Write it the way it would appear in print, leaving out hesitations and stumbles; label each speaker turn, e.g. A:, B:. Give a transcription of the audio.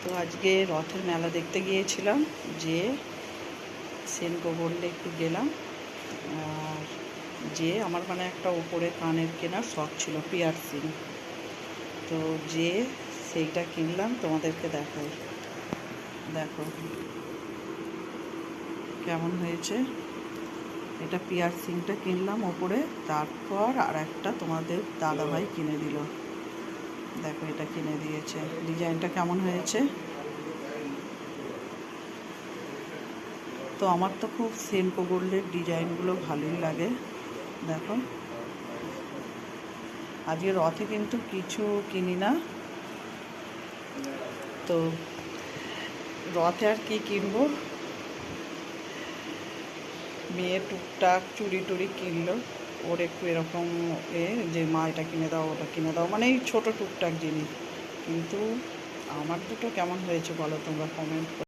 A: তো আজকে রথের মেলা দেখতে গিয়েছিলাম, যে সেনকো বললে একটু গেলাম। আর যে আমার মানে একটা উপরে কানের কেনার শখ ছিল, পিয়ারসিং। তো যে সেইটা কিনলাম, তোমাদেরকে দেখাই। দেখো কেমন হয়েছে। এটা পিয়ারসিংটা কিনলাম ওপরে, তারপর আর একটা তোমাদের দাদাভাই কিনে দিল। দেখো এটা কিনে দিয়েছে। ডিজাইনটা কেমন হয়েছে। তো আমার তো খুব সেনকো গোল্ডের ডিজাইনগুলো ভালোই লাগে। দেখো আজকে রথে কিন্তু কিছু কিনি না, তো রথে আর কি কিনবো। মেয়ে টুকটাক চুড়ি টুড়ি কিনলো, ওর একটু এরকম যে মা এটা কিনে দাও ওটা কিনে দাও, মানে এই ছোটো টুকটাক জিনিস। কিন্তু আমার দুটো কেমন হয়েছে বলো তোমরা কমেন্ট।